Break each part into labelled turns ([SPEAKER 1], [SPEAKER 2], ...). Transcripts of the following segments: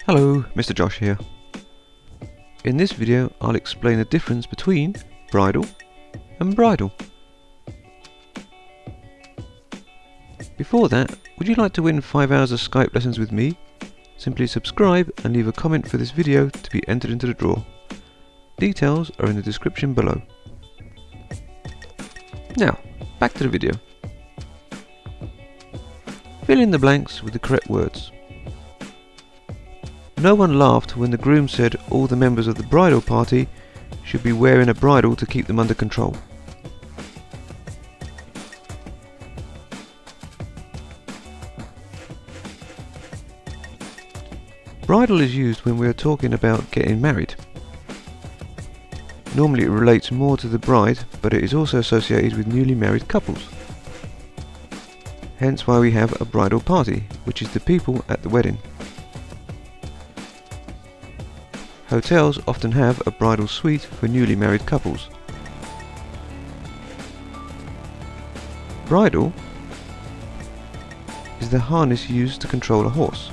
[SPEAKER 1] Hello, Mr. Josh here. In this video I'll explain the difference between bridal and bridle. Before that, would you like to win 5 hours of Skype lessons with me? Simply subscribe and leave a comment for this video to be entered into the draw. Details are in the description below. Now, back to the video. Fill in the blanks with the correct words. No one laughed when the groom said all the members of the bridal party should be wearing a bridle to keep them under control. Bridal is used when we are talking about getting married. Normally it relates more to the bride, but it is also associated with newly married couples. Hence why we have a bridal party, which is the people at the wedding. Hotels often have a bridal suite for newly married couples. Bridle is the harness used to control a horse.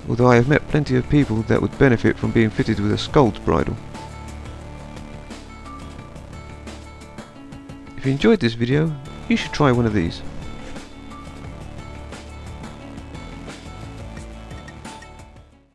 [SPEAKER 1] Although I have met plenty of people that would benefit from being fitted with a scold's bridle. If you enjoyed this video, you should try one of these.